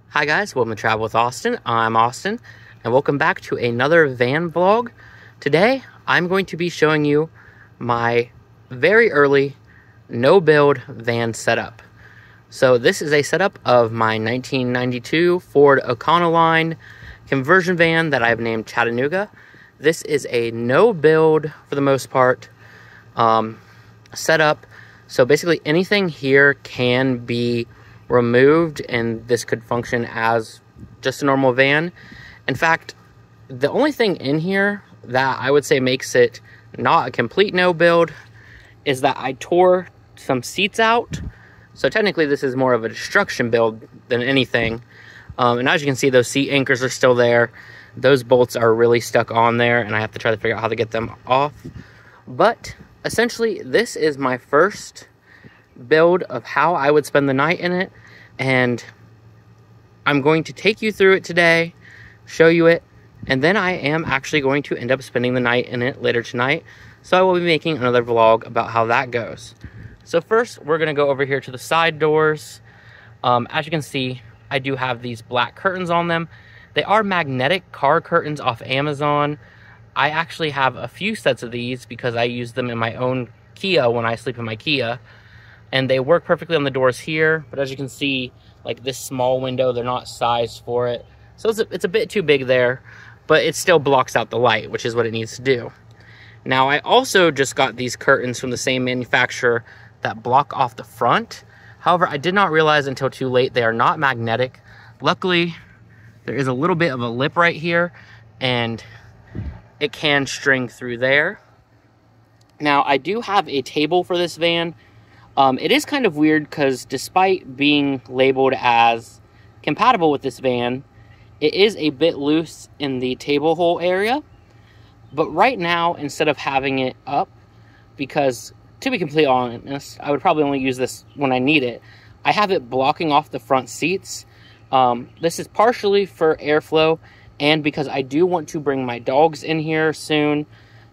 Hi guys, welcome to Travel with Austin. I'm Austin, and welcome back to another van vlog. Today, I'm going to be showing you my very early no-build van setup. So this is a setup of my 1992 Ford Econoline conversion van that I've named Chattanooga. This is a no-build, for the most part, setup. So basically anything here can be removed and this could function as just a normal van. In fact, the only thing in here that I would say makes it not a complete no build is that I tore some seats out. So technically this is more of a destruction build than anything. And as you can see, those seat anchors are still there. Those bolts are really stuck on there and I have to try to figure out how to get them off. But essentially this is my first build of how I would spend the night in it, and I'm going to take you through it today, show you it, and then I am actually going to end up spending the night in it later tonight. So I will be making another vlog about how that goes. So first we're going to go over here to the side doors. As you can see, I do have these black curtains on them. They are magnetic car curtains off Amazon. I actually have a few sets of these because I use them in my own Kia when I sleep in my Kia. And they work perfectly on the doors here, but as you can see, like this small window, they're not sized for it. So it's a bit too big there, but it still blocks out the light, which is what it needs to do. Now, I also just got these curtains from the same manufacturer that block off the front. However, I did not realize until too late they are not magnetic. Luckily, there is a little bit of a lip right here, and it can string through there. Now, I do have a table for this van. It is kind of weird because despite being labeled as compatible with this van, it is a bit loose in the table hole area. But right now, instead of having it up, because to be completely honest, I would probably only use this when I need it, I have it blocking off the front seats. This is partially for airflow and because I do want to bring my dogs in here soon,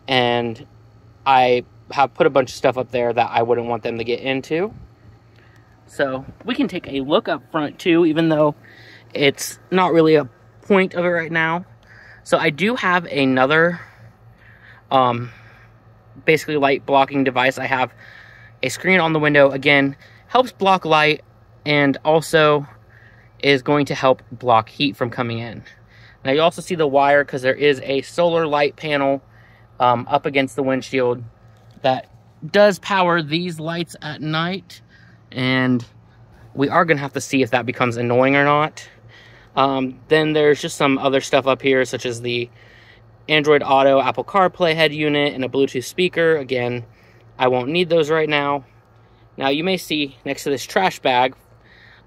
and I have put a bunch of stuff up there that I wouldn't want them to get into. So we can take a look up front too, even though it's not really a point of it right now. So I do have another basically light blocking device. I have a screen on the window, again, helps block light and also is going to help block heat from coming in. Now you also see the wire because there is a solar light panel up against the windshield that does power these lights at night, and we are going to have to see if that becomes annoying or not. Then there's just some other stuff up here, such as the Android Auto, Apple CarPlay head unit, and a Bluetooth speaker. Again, I won't need those right now. Now you may see next to this trash bag,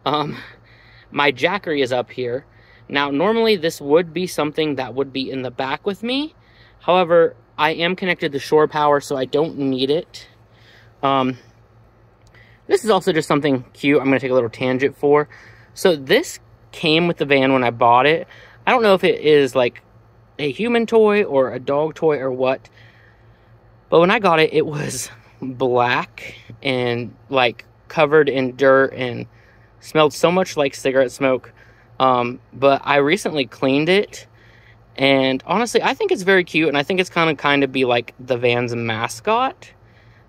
my Jackery is up here. Now normally this would be something that would be in the back with me. However, I am connected to shore power, so I don't need it. This is also just something cute I'm going to take a little tangent for. So this came with the van when I bought it. I don't know if it is like a human toy or a dog toy or what. But when I got it, it was black and like covered in dirt and smelled so much like cigarette smoke. But I recently cleaned it. And honestly, I think it's very cute, and I think it's kind of be like the van's mascot.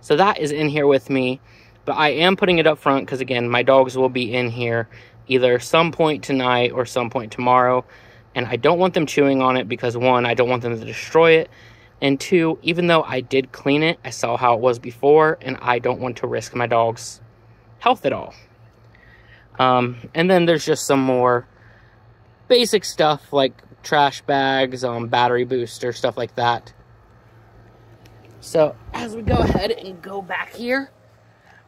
So that is in here with me, but I am putting it up front because, again, my dogs will be in here either some point tonight or some point tomorrow, and I don't want them chewing on it because, one, I don't want them to destroy it, and two, even though I did clean it, I saw how it was before, and I don't want to risk my dog's health at all. And then there's just some more basic stuff like trash bags, battery booster, stuff like that. So as we go ahead and go back here,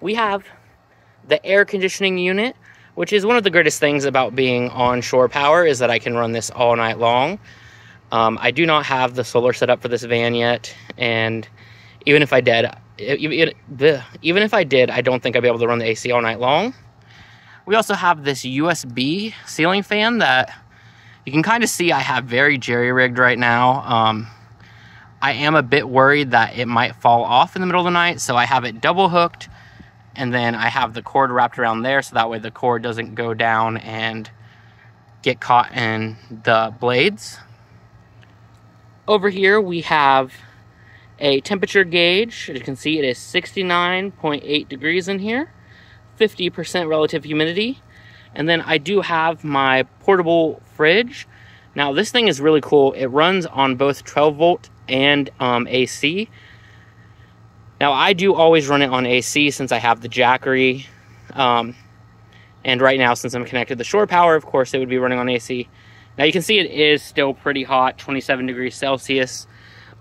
we have the air conditioning unit, which is one of the greatest things about being on shore power is that I can run this all night long. I do not have the solar setup for this van yet, and even if I did, I don't think I'd be able to run the AC all night long. We also have this USB ceiling fan that you can kind of see I have very jerry-rigged right now. I am a bit worried that it might fall off in the middle of the night, so I have it double hooked, and then I have the cord wrapped around there so that way the cord doesn't go down and get caught in the blades. Over here we have a temperature gauge. As you can see, it is 69.8 degrees in here, 50% relative humidity. And then I do have my portable fridge. Now this thing is really cool. It runs on both 12 volt and AC. Now I do always run it on AC since I have the Jackery. And right now, since I'm connected to the shore power, of course it would be running on AC. Now you can see it is still pretty hot, 27 degrees Celsius,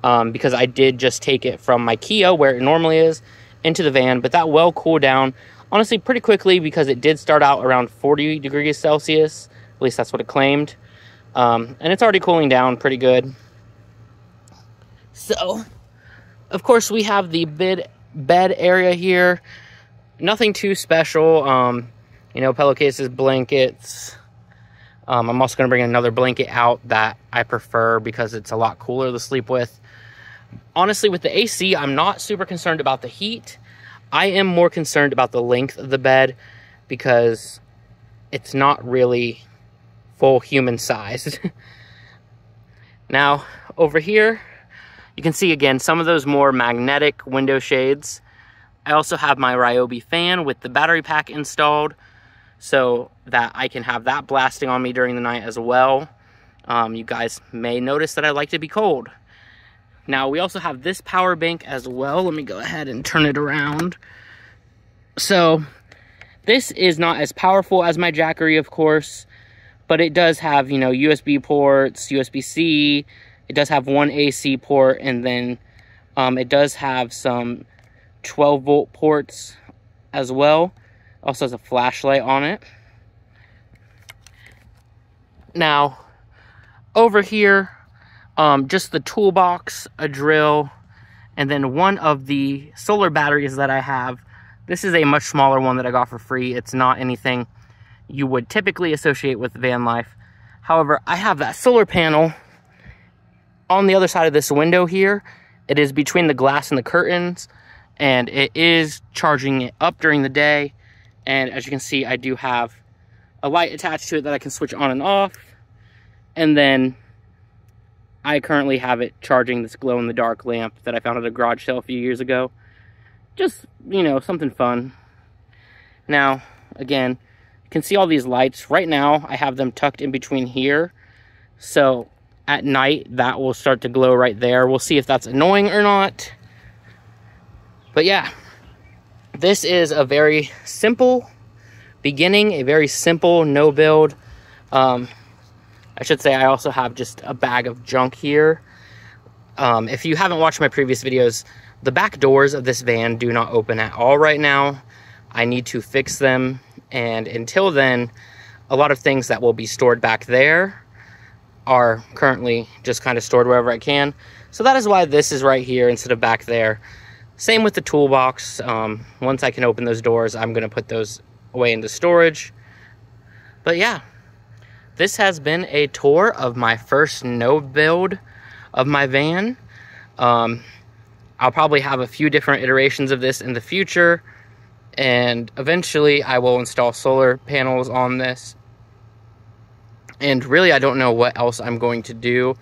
because I did just take it from my Kia, where it normally is, into the van. But that will cool down, honestly, pretty quickly, because it did start out around 40 degrees Celsius. At least that's what it claimed. And it's already cooling down pretty good. So, of course, we have the bed area here. Nothing too special. You know, pillowcases, blankets. I'm also going to bring another blanket out that I prefer because it's a lot cooler to sleep with. Honestly, with the AC, I'm not super concerned about the heat. I am more concerned about the length of the bed because it's not really full human sized. Now, over here, you can see again some of those more magnetic window shades. I also have my Ryobi fan with the battery pack installed so that I can have that blasting on me during the night as well. You guys may notice that I like to be cold. Now, we also have this power bank as well. Let me go ahead and turn it around. So, this is not as powerful as my Jackery, of course, but it does have, you know, USB ports, USB-C. It does have one AC port, and then it does have some 12-volt ports as well. Also has a flashlight on it. Now, over here, just the toolbox, a drill, and then one of the solar batteries that I have. This is a much smaller one that I got for free. It's not anything you would typically associate with van life. However, I have that solar panel on the other side of this window here. It is between the glass and the curtains, and it is charging it up during the day. And as you can see, I do have a light attached to it that I can switch on and off. And then I currently have it charging this glow-in-the-dark lamp that I found at a garage sale a few years ago. Just, you know, something fun. Now, again, you can see all these lights. Right now, I have them tucked in between here. So at night, that will start to glow right there. We'll see if that's annoying or not. But yeah, this is a very simple beginning, a very simple no build. I should say I also have just a bag of junk here. If you haven't watched my previous videos, the back doors of this van do not open at all right now. I need to fix them, and until then, a lot of things that will be stored back there are currently just kind of stored wherever I can. So that is why this is right here instead of back there. Same with the toolbox. Once I can open those doors, I'm going to put those away into storage. But yeah, this has been a tour of my first no build of my van. I'll probably have a few different iterations of this in the future, and eventually I will install solar panels on this. And really, I don't know what else I'm going to do.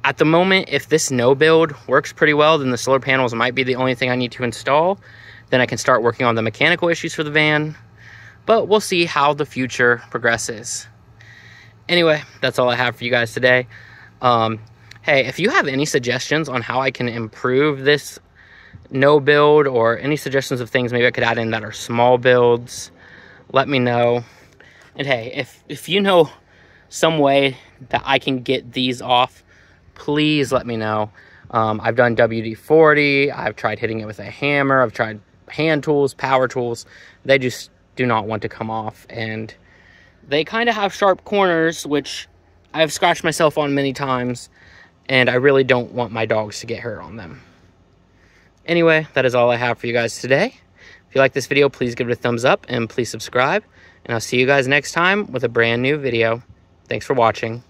At the moment, if this no build works pretty well, then the solar panels might be the only thing I need to install. Then I can start working on the mechanical issues for the van. But we'll see how the future progresses. Anyway, that's all I have for you guys today. Hey, if you have any suggestions on how I can improve this no build, or any suggestions of things maybe I could add in that are small builds, let me know. And hey, if you know some way that I can get these off, please let me know. I've done WD-40, I've tried hitting it with a hammer, I've tried hand tools, power tools. They just do not want to come off, and they kind of have sharp corners, which I've scratched myself on many times, and I really don't want my dogs to get hurt on them. Anyway, that is all I have for you guys today. If you like this video, please give it a thumbs up, and please subscribe, and I'll see you guys next time with a brand new video. Thanks for watching.